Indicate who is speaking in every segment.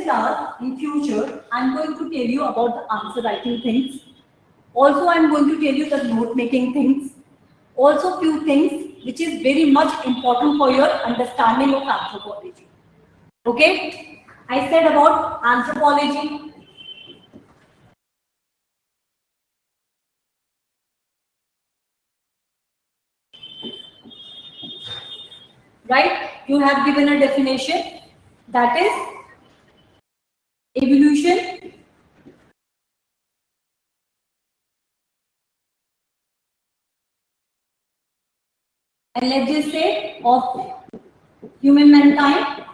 Speaker 1: this class, in future, I'm going to tell you about the answer writing things. Also, I'm going to tell you the note making things. Also, few things which is very much important for your understanding of anthropology. Okay? I said about anthropology. Right? You have given a definition, that is evolution, and let's just say of humankind.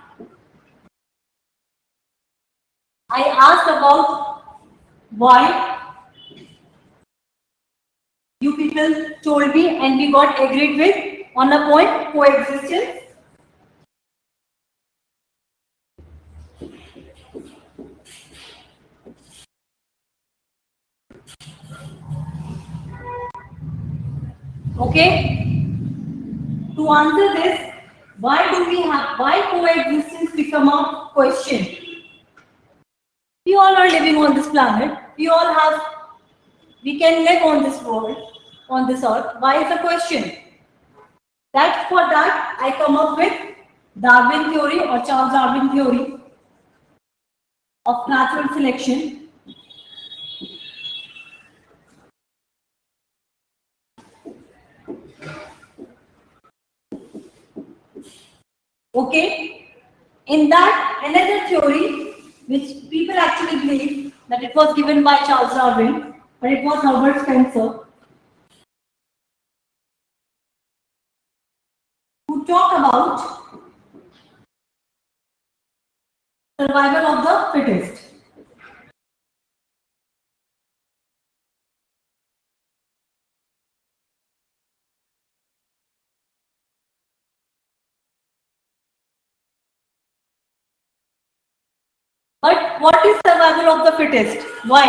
Speaker 1: I asked about why. You people told me and we got agreed with on a point, coexistence. Okay? To answer this, why coexistence become a question? We all are living on this planet. We can live on this world, on this earth. Why is a question? For that, I come up with Darwin theory or Charles Darwin theory of natural selection. Okay? In that, another theory which people actually believe that it was given by Charles Darwin, but it was Herbert Spencer, who talk about survival of the fittest. But what is survival of the fittest? Why?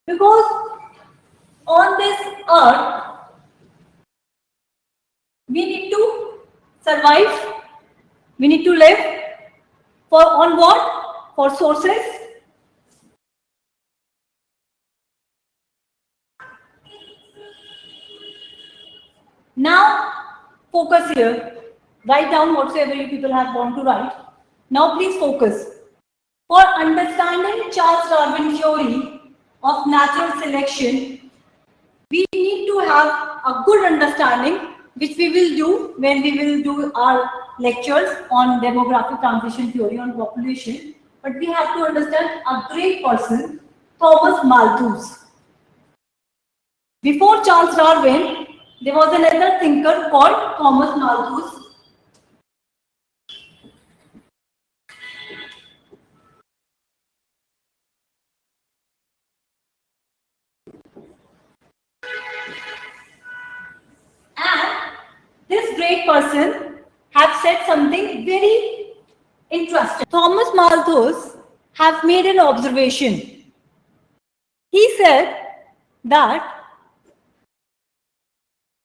Speaker 1: Because on this earth, we need to survive, we need to live on what? For sources. Now, focus here. Write down whatsoever you people have gone to write. Now, please focus. For understanding Charles Darwin theory of natural selection, we need to have a good understanding, which we will do when we will do our lectures on demographic transition theory on population. But we have to understand a great person, Thomas Malthus. Before Charles Darwin, there was another thinker called Thomas Malthus. And this great person have said something very interesting. Thomas Malthus have made an observation. He said that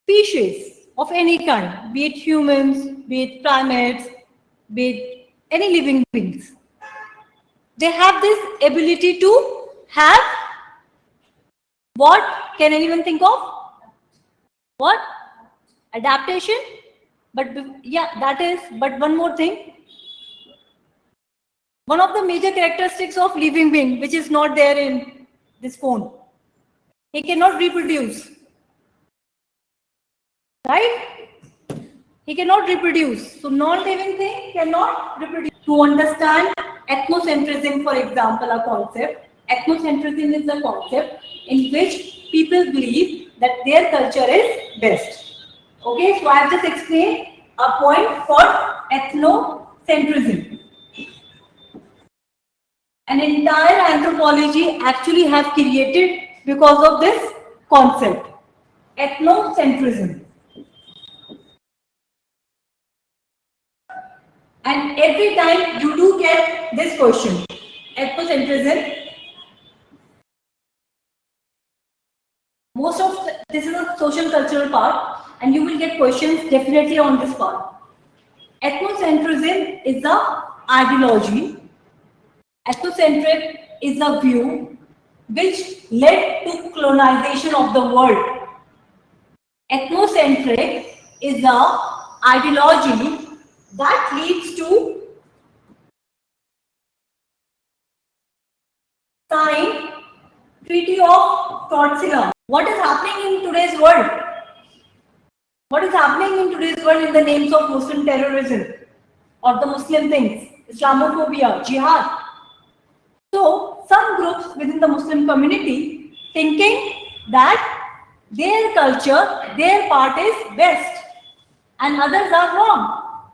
Speaker 1: species of any kind, be it humans, be it primates, be it any living beings, they have this ability to have what? Can anyone think of? What? Adaptation? But yeah, that is, but one more thing. One of the major characteristics of living being, which is not there in this phone, he cannot reproduce. Right? He cannot reproduce. So non-living thing cannot reproduce. To understand ethnocentrism, for example, a concept. Ethnocentrism is a concept in which people believe that their culture is best. Okay, so I have just explained a point for ethnocentrism. An entire anthropology actually have created because of this concept, ethnocentrism. And every time you do get this question, ethnocentrism, most of this is a social cultural part, and you will get questions definitely on this part. Ethnocentrism is the ideology Ethnocentric is a view which led to colonization of the world. Ethnocentric is a ideology that leads to sign Treaty of Tortilla. What is happening in today's world? What is happening in today's world in the names of Muslim terrorism or the Muslim things, Islamophobia, jihad? So some groups within the Muslim community thinking that their culture, their part is best and others are wrong.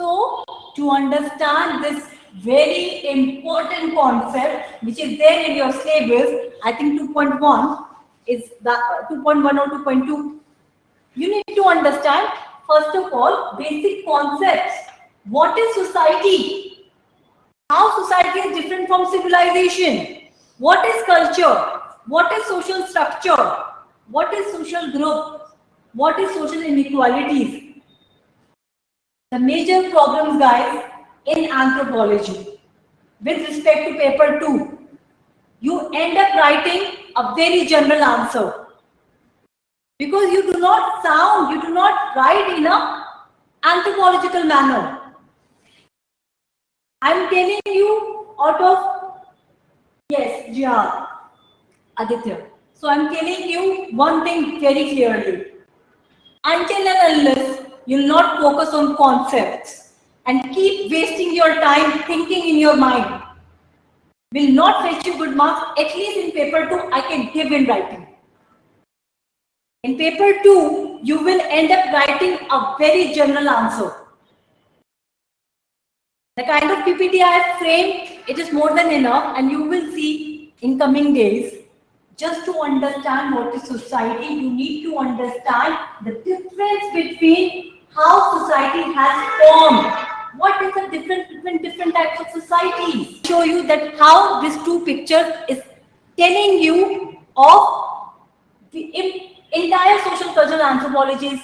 Speaker 1: So to understand this very important concept which is there in your syllabus, I think 2.1 is the 2.1 or 2.2. You need to understand first of all basic concepts. What is society? How society is different from civilization? What is culture? What is social structure? What is social group? What is social inequalities? The major problems, guys, in anthropology with respect to paper 2, you end up writing a very general answer because you do not write in a anthropological manner. I am telling you out of, yes, Jihad, Aditya. So I am telling you one thing very clearly. Until and unless you will not focus on concepts and keep wasting your time thinking in your mind, will not fetch you good marks. At least in paper 2, I can give in writing. In paper 2, you will end up writing a very general answer. The kind of PPT I have framed, it is more than enough, and you will see in coming days. Just to understand what is society, you need to understand the difference between how society has formed. What is the difference between different types of societies? Show you that how these two pictures is telling you of the entire social cultural anthropologies.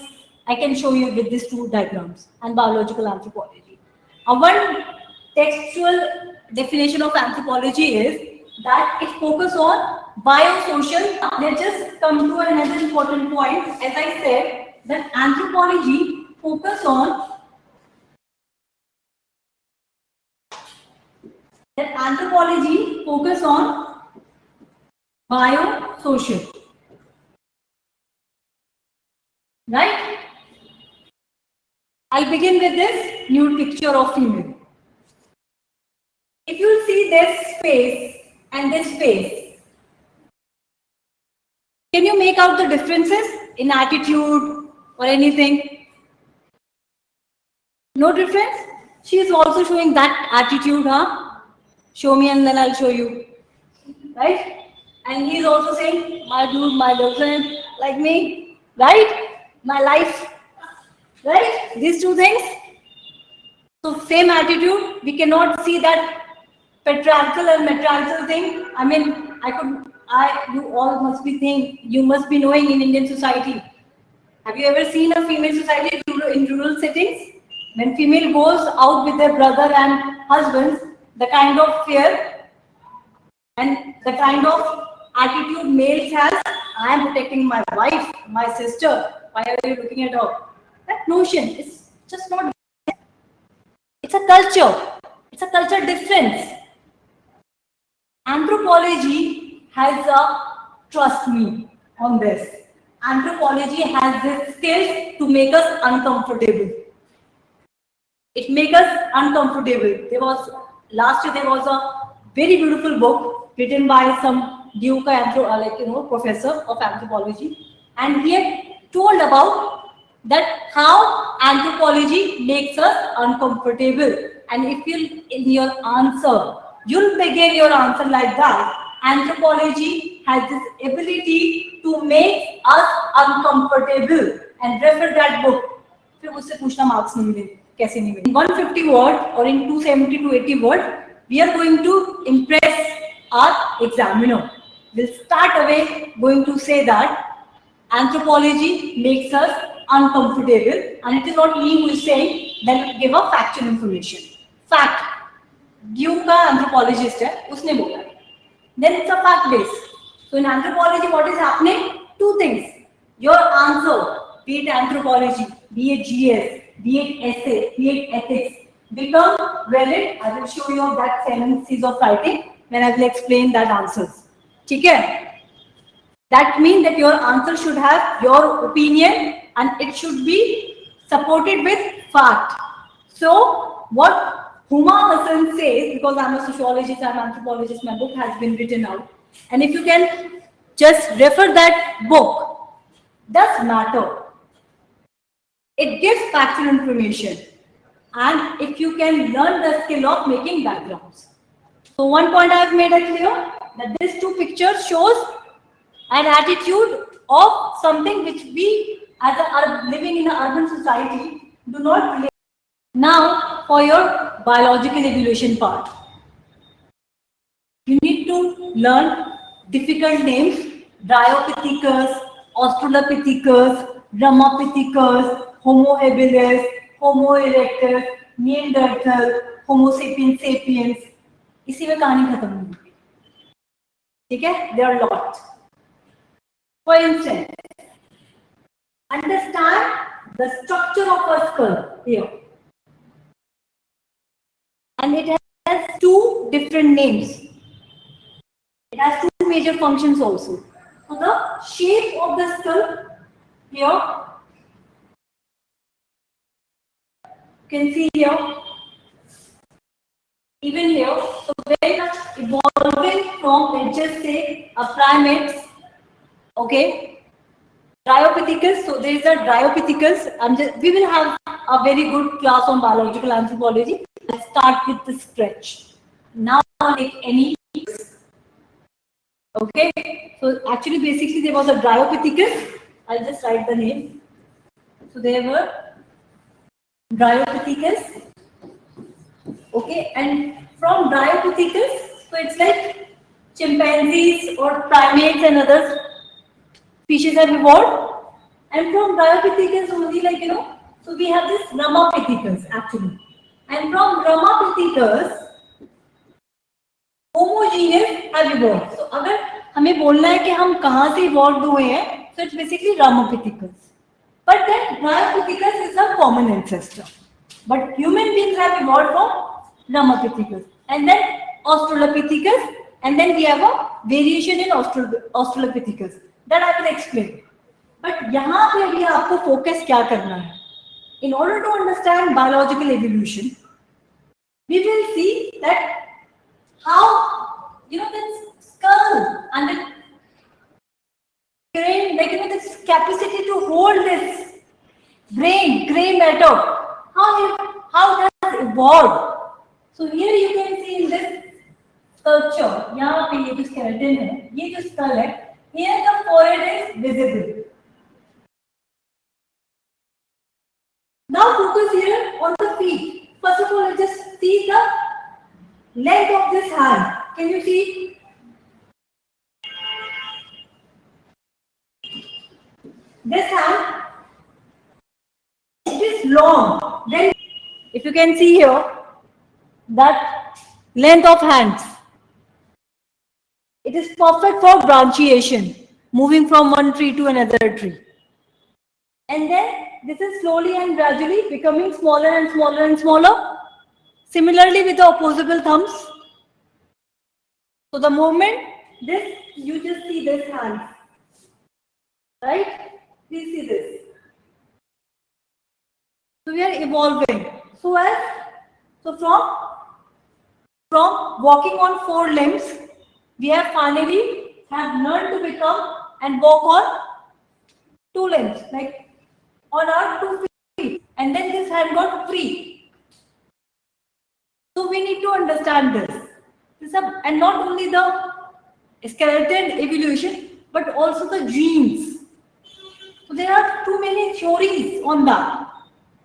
Speaker 1: I can show you with these two diagrams and biological anthropology. One textual definition of anthropology is that it focuses on biosocial. Let's just come to another important point. As I said, that anthropology focus on biosocial. Right? I'll begin with this nude picture of female. If you see this face and this face, can you make out the differences in attitude or anything? No difference? She is also showing that attitude, huh? Show me and then I'll show you. Right? And he is also saying, my dude, my girlfriend, like me, right? My life, right? These two things. So same attitude, we cannot see that patriarchal and matriarchal thing. I mean, you all must be thinking, you must be knowing in Indian society. Have you ever seen a female society in rural settings? When female goes out with their brother and husbands, the kind of fear and the kind of attitude males has, I am protecting my wife, my sister, why are you looking at her? That notion is just not, it's a culture difference. Anthropology has trust me on this. Anthropology has this skills to make us uncomfortable. It makes us uncomfortable. Last year there was a very beautiful book written by some Duke professor of anthropology, and he had told about that how anthropology makes us uncomfortable. And if you in your answer, you'll begin your answer like that. Anthropology has this ability to make us uncomfortable, and refer that book. फिर उससे पूछना marks नहीं मिले, कैसे नहीं मिले. In 150 word or in 270 to 80 word, we are going to impress our examiner. We'll start away going to say that anthropology makes us uncomfortable, and it is not me who is saying, then give a factual information. fact. Due का anthropologist है, उसने बोला. Then it's a fact base. So in anthropology, what is happening? Two things. Your answer, be it anthropology, be it GS, be it essay, be it ethics, become valid. I will show you that tendencies of writing when I will explain that answers. ठीक है? That means that your answer should have your opinion and it should be supported with fact. So what Huma Hassan says, because I'm a sociologist, I'm an anthropologist, my book has been written out. And if you can just refer that book, does matter. It gives factual information. And if you can learn the skill of making backgrounds. So one point I have made it clear that these two pictures shows an attitude of something which we as a living in an urban society do not relate. Now for your biological evolution part. You need to learn difficult names, Dryopithecus, Australopithecus, Ramapithecus, Homo habilis, Homo erectus, Neanderthal, Homo sapiens sapiens. इसी में कहानी खत्म होगी. ठीक है? There are a lot. For instance, understand the structure of a skull here. And it has two different names. It has two major functions also. So the shape of the skull here, you can see here, even here. So when evolving from, let's just say, a primates, okay, Dryopithecus. So there is a Dryopithecus. We will have a very good class on biological anthropology. Let's start with the stretch. Now take any. Okay. So actually, basically, there was a Dryopithecus. I'll just write the name. So there were Dryopithecus. Okay, and from Dryopithecus, so it's like chimpanzees or primates and other species have evolved. And from Dryopithecus only, like so we have this Ramapithecus actually. And from Ramapithecus, homogeneous have evolved. So अगर हमें बोलना है कि हम कहाँ से evolved हुए हैं, so it's basically Ramapithecus. But then Dryopithecus is a common ancestor. But human beings have evolved from Ramapithecus. And then Australopithecus. And then we have a variation in Australopithecus. That I will explain. But यहाँ पे अभी आपको focus क्या करना है? In order to understand biological evolution, we will see that how the skull and the brain, like this capacity to hold this brain, gray matter, how it has evolved. So here you can see in this sculpture, यहाँ पे ये जो skeleton है, ये जो skull है, here the forehead is visible. Now focus here on the feet. First of all, just see the length of this hand. Can you see? This hand, it is long. Then, if you can see here, that length of hands, it is perfect for branchiation, moving from one tree to another tree. And then this is slowly and gradually becoming smaller and smaller and smaller. Similarly with the opposable thumbs. So the moment this, you just see this hand, right? Please see this. So we are evolving. So from walking on four limbs, we have finally learned to become and walk on two limbs, like on our 2 feet, and then this hand got free. So we need to understand this and not only the skeleton evolution, but also the genes. So there are too many theories on that.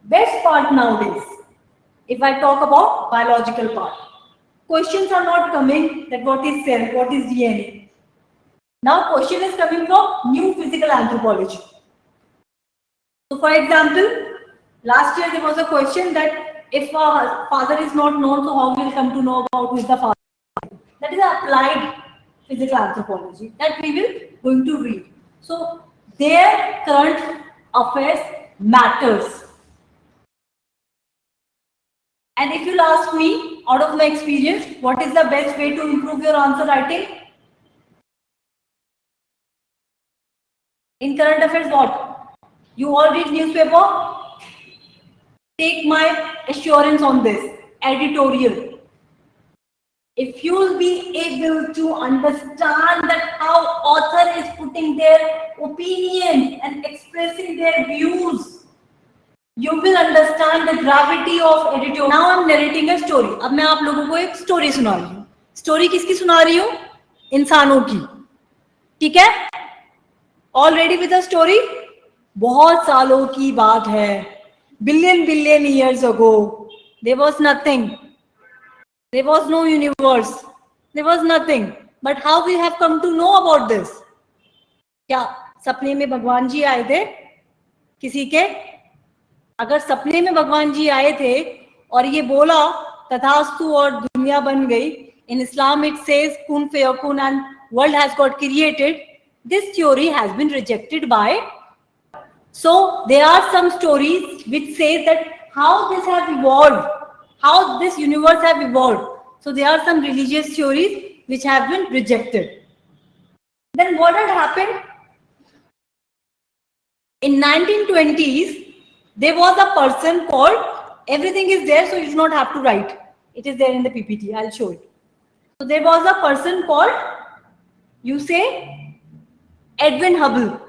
Speaker 1: Best part nowadays, if I talk about biological part, questions are not coming that what is cell, what is DNA. Now question is coming from new physical anthropology. So for example, last year there was a question that If a father is not known, so how will come to know about who is the father? That is applied physical anthropology that we will going to read. So their current affairs matters. And if you'll ask me, out of my experience, what is the best way to improve your answer writing? In current affairs, what? You all read newspaper? Take my assurance on this. Editorial. If you will be able to understand that how author is putting their opinions and expressing their views, you will understand the gravity of editorial. Now I'm narrating a story. अब मैं आप लोगों को एक story सुना रही हूँ. Story किसकी सुना रही हूँ? इंसानों की. ठीक है? All ready with the story? बहुत सालों की बात है. Billion years ago, there was nothing. There was no universe. There was nothing. But how we have come to know about this? क्या सपने में भगवान जी आए थे किसी के? अगर सपने में भगवान जी आए थे और ये बोला तथास्तु और दुनिया बन गई, in Islam it says kun fayakun and world has got created. This theory has been rejected by. So there are some stories which say that how this has evolved, how this universe have evolved. So there are some religious theories which have been rejected. Then what had happened? In 1920s, there was a person called, everything is there, so you do not have to write. It is there in the PPT, I'll show it. So there was a person called, you say, Edwin Hubble.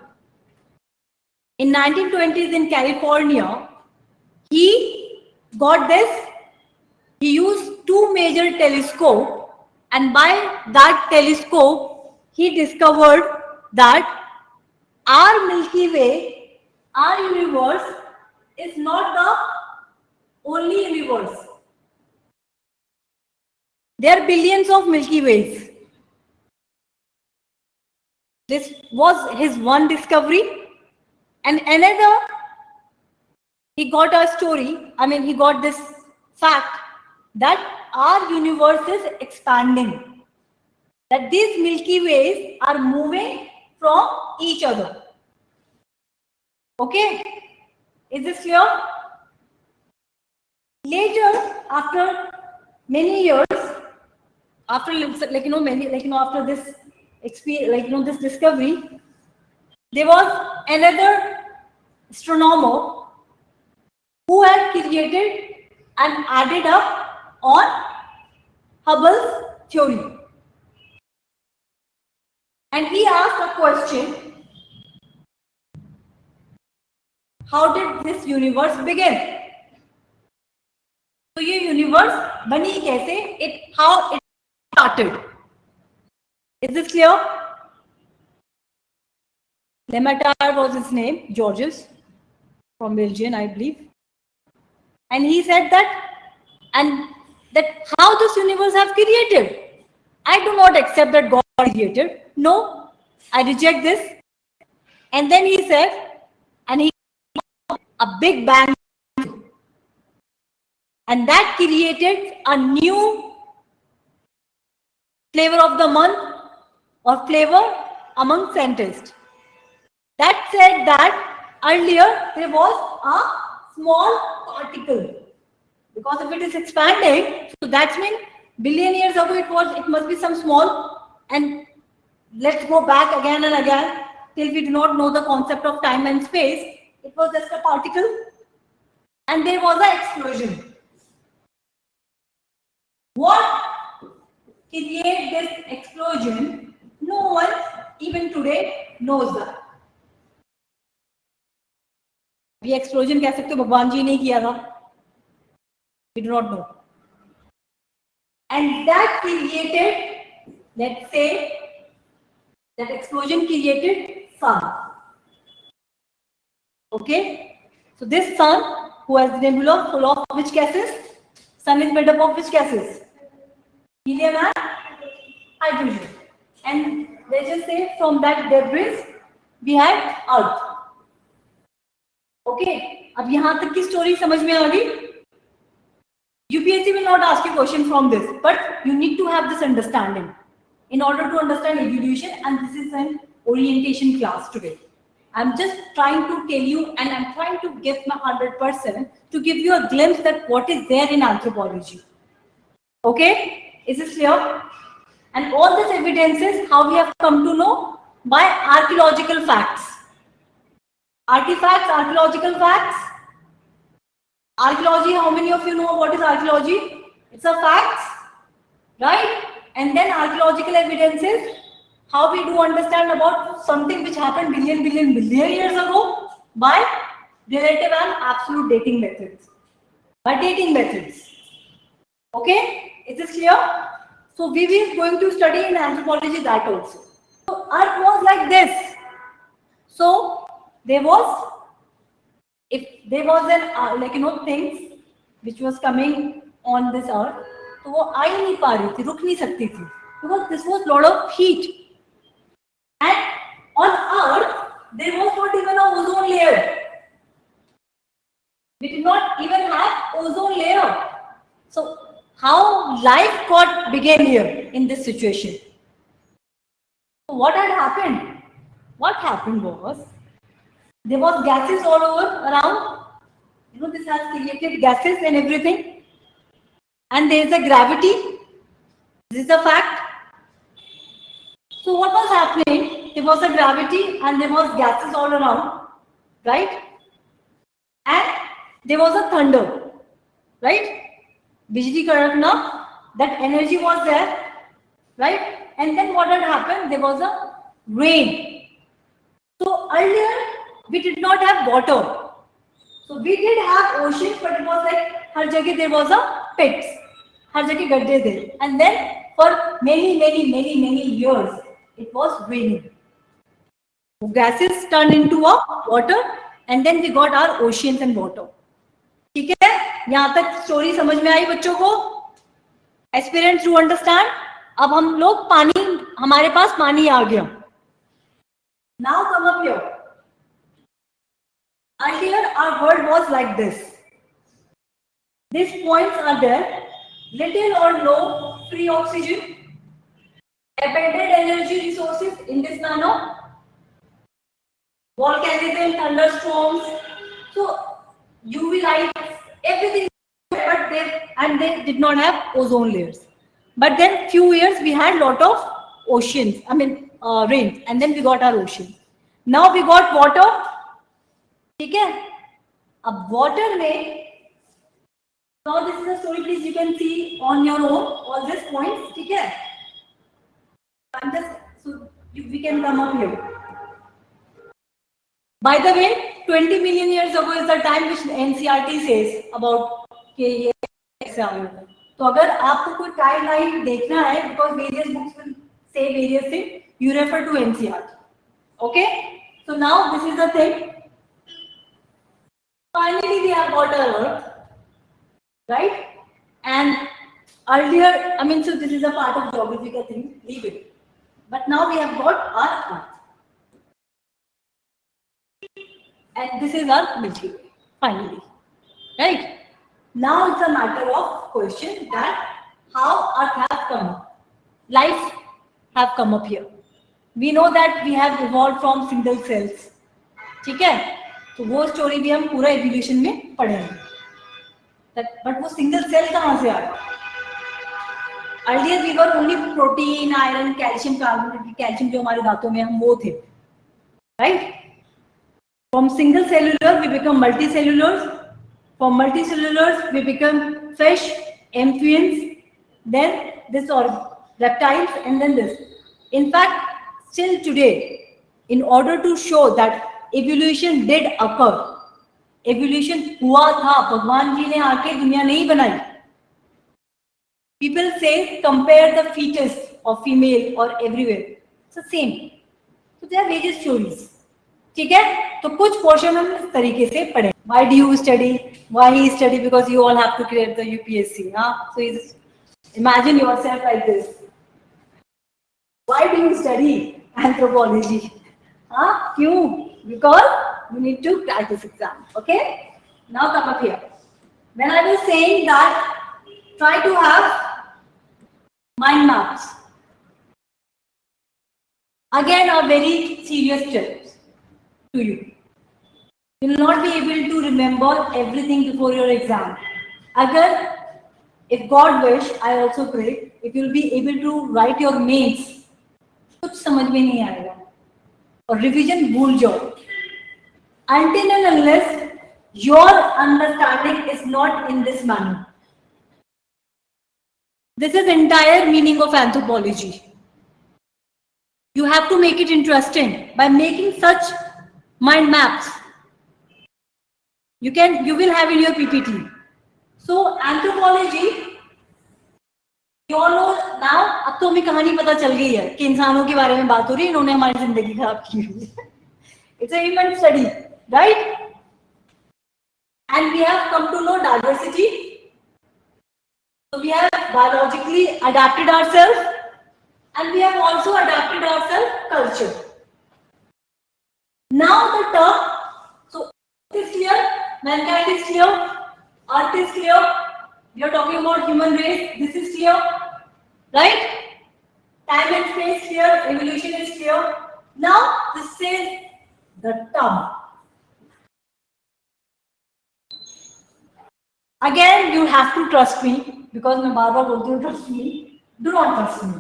Speaker 1: In 1920s in California, he got this, he used two major telescopes, and by that telescope, he discovered that our Milky Way, our universe, is not the only universe. There are billions of Milky Ways. This was his one discovery. And another, he got a story, he got this fact that our universe is expanding. That these Milky Ways are moving from each other. Okay? Is this clear? Later, after many years, after after this experience, this discovery, there was another astronomer who had created and added up on Hubble's theory. And he asked a question, how did this universe begin? So ये universe बनी कैसे? How it started. Is this clear? Lematar was his name, Georges, from Belgium, I believe. And he said that how this universe have created. I do not accept that God created. No, I reject this. And then he said, and he a big bang. And that created a new flavor of the month or flavor among scientists. That said that earlier there was a small particle. Because if it is expanding, so that means billion years ago it must be some small, and let's go back again and again till we do not know the concept of time and space. It was just a particle and there was an explosion. What created this explosion? No one even today knows that. ये explosion कह सकते हो भगवान जी ने किया था. We do not know. And that created, let's say, that explosion created sun. Okay? So this sun, who has the nebula full of which gases? Sun is made up of which gases? Helium and hydrogen. And let's just say from that debris, we had Earth. Okay? अब यहाँ तक की story समझ में आ गई? UPSC will not ask you question from this, but you need to have this understanding in order to understand evolution, and this is an orientation class today. I'm just trying to tell you, and I'm trying to give my 100% to give you a glimpse that what is there in anthropology. Okay? Is this clear? And all this evidences, how we have come to know? By archaeological facts. Artifacts, archaeological facts. Archaeology, how many of you know what is archaeology? It's a facts, right? And then archaeological evidences, how we do understand about something which happened billion years ago by relative and absolute dating methods. By dating methods. Okay? Is this clear? So we will going to study in anthropology that also. So Earth was like this. So there was, if there was an things which was coming on this earth, तो वो आ ही नहीं पा रही थी, रुक नहीं सकती थी, because this was lot of heat, and on earth there was not even a ozone layer. We did not even have ozone layer. So how life got began here in this situation? So what had happened? What happened was, there was gases all over around. You know, this has created gases and everything. And there is a gravity. This is a fact. So what was happening? There was a gravity and there was gases all around, right? And there was a thunder, right? Bijli kadakna, that energy was there, right? And then what had happened? There was a rain. So earlier we did not have water. So we did have ocean, but it was like har jagah there was a pits, har jagah gadde there. And then for many years it was raining. Gases turned into a water, and then we got our oceans and water. ठीक है, यहाँ तक story समझ में आई बच्चों को? Aspirants to understand. अब हम लोग पानी, हमारे पास पानी आ गया. Now come up here. Earlier our world was like this. These points are there. Little or no free oxygen, abundant energy resources in this manner, volcanism, thunderstorms, so UV light, everything, but they did not have ozone layers. But then few years we had lot of oceans, rain, and then we got our oceans. Now we got water. ठीक है? अब water में, now this is a story, please you can see on your own all these points. ठीक है? So we can come up here. By the way, 20 million years ago is the time which NCERT says about कि ये ऐसा होगा. तो अगर आपको कोई timeline देखना है, because various books will say various things, you refer to NCERT. Okay? So now this is the thing. Finally, we have got our Earth, right? And earlier, so this is a part of geographical thing, leave it. But now we have got our Earth. And this is our Milky Way, finally, right? Now it's a matter of question that how Earth has come up. Life have come up here. We know that we have evolved from single cells. ठीक है? तो वो story भी हम पूरा evolution में पढ़ेंगे. But वो सिंगल सेल कहाँ से आया? Earlier we were only protein, iron, calcium, carbonated calcium जो हमारे दांतों में हम वो थे, right? From single cellular we become multi cellulars, from multi cellulars we become fish, amphibians, then this और reptiles, and then this. In fact, still today, in order to show that evolution did occur, evolution हुआ था, भगवान जी ने आके दुनिया नहीं बनाई. People say compare the fetus of female or everywhere. It's the same. So there are various stories. ठीक है? तो कुछ portion हम इस तरीके से पढ़ें. Why do you study? Why he study? Because you all have to clear the UPSC. So imagine yourself like this. Why do you study anthropology? क्यों? Because you need to crack this exam. Okay? Now come up here. When I was saying that try to have mind maps. Again, a very serious tip to you. You will not be able to remember everything before your exam. Again, if God wish, I also pray, if you will be able to write your mains, कुछ समझ में नहीं आएगा और revision भूल जाओ. Until and unless your understanding is not in this manner. This is entire meaning of anthropology. You have to make it interesting by making such mind maps. You will have in your PPT. So anthropology, you all know now. अब तो हमें कहानी पता चल गई है कि इंसानों के बारे में बात हो रही है, इन्होंने हमारी जिंदगी खराब की हुई है. It's a human study, right? And we have come to know diversity. So we have biologically adapted ourselves, and we have also adapted ourselves culture. Now the term, so it is clear, mankind is clear, earth is clear, we are talking about human race, this is clear, right? Time and space clear, evolution is clear. Now this is the term. Again, you have to trust me, because मैं बार बार बोलती हूँ trust me. Do not trust me.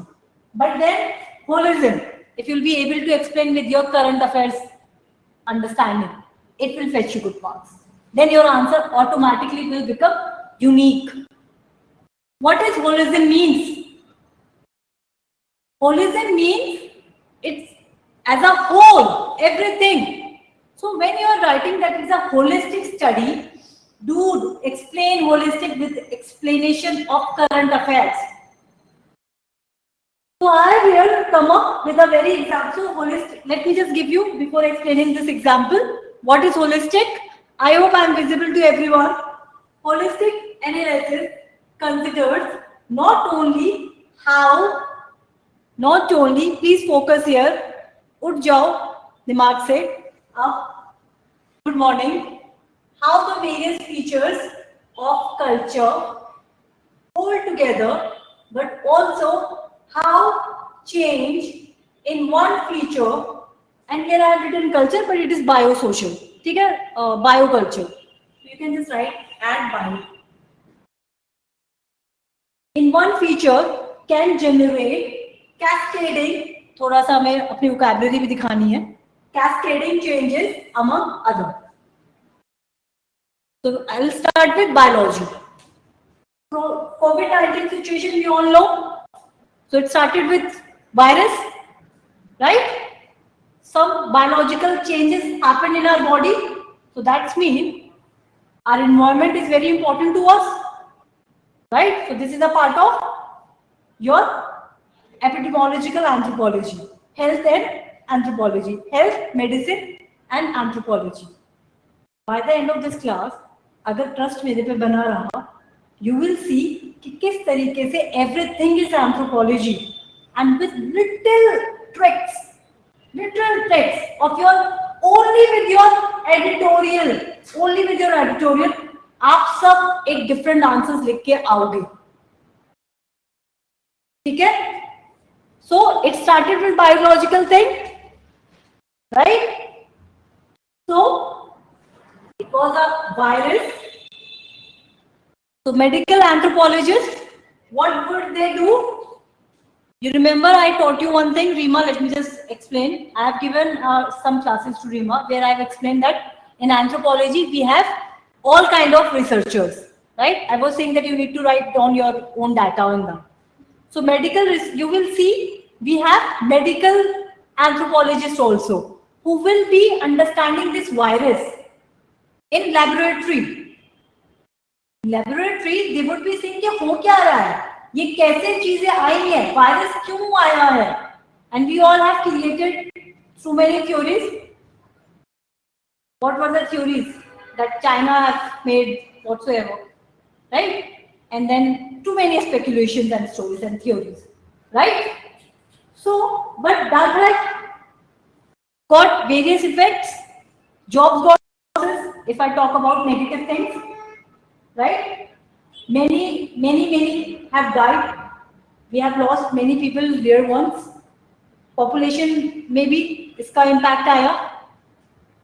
Speaker 1: But then, holism. If you'll be able to explain with your current affairs understanding, it will fetch you good marks. Then your answer automatically will become unique. What does holism means? Holism means it's as a whole, everything. So when you are writing that it's a holistic study, do explain holistic with explanation of current affairs. So I have here come up with a very example. So holistic, let me just give you, before explaining this example, what is holistic. I hope I am visible to everyone. Holistic analysis considers not only how, please focus here, उठ जाओ दिमाग से अब, good morning, how the various features of culture hold together, but also how change in one feature, and here I have written culture, but it is biosocial, ठीक है, bioculture. You can just write add bio. In one feature can generate cascading, थोड़ा सा हमें अपनी vocabulary भी दिखानी है, cascading changes among other. So I'll start with biology. So COVID-19 situation we all know. So it started with virus, right? Some biological changes happen in our body. So that's mean our environment is very important to us, right? So this is a part of your epidemiological anthropology, health and anthropology, health, medicine and anthropology. By the end of this class, अगर trust मेरे पे बना रहा, you will see कि किस तरीके से everything is anthropology, and with little tricks of your only with your editorial, आप सब एक different answers लिख के आओगे, ठीक है? So it started with biological thing, right? So it was a virus. So medical anthropologists, what would they do? You remember I taught you one thing, Rima, let me just explain. I have given some classes to Rima where I have explained that in anthropology we have all kind of researchers, right? I was saying that you need to write down your own data on them. So medical, you will see we have medical anthropologists also who will be understanding this virus in laboratory. Laboratory, they would be saying कि हो क्या रहा है, ये कैसे चीजें आई हैं, virus क्यों आया है, and we all have created so many theories. What were the theories that China has made whatsoever, right? And then too many speculations and stories and theories, right? So, but that had got various effects. Jobs got losses, if I talk about negative things, right? Many have died. We have lost many people, dear ones. Population में भी इसका impact आया,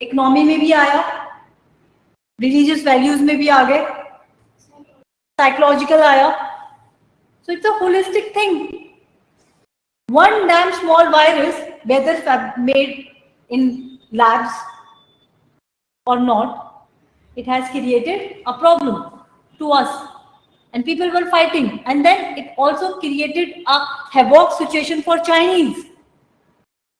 Speaker 1: economy में भी आया, religious values में भी आ गए, psychological आया. So it's a holistic thing. One damn small virus, whether made in labs or not, it has created a problem to us. And people were fighting. And then it also created a havoc situation for Chinese.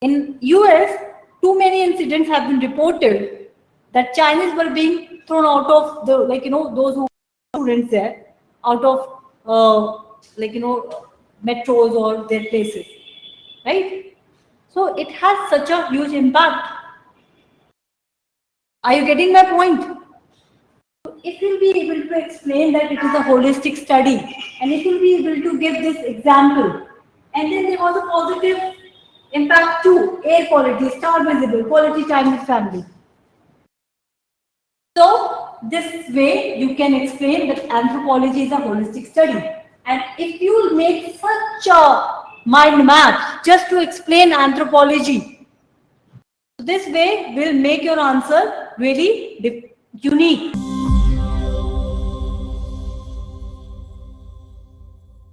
Speaker 1: In US, too many incidents have been reported that Chinese were being thrown out of the, those who were students there, out of, metros or their places, right? So it has such a huge impact. Are you getting my point? If you'll be able to explain that it is a holistic study, and if you'll be able to give this example, and then there was a positive impact too, air quality, star visible, quality time with family. So this way you can explain that anthropology is a holistic study. And if you make such a mind map just to explain anthropology, this way will make your answer really unique.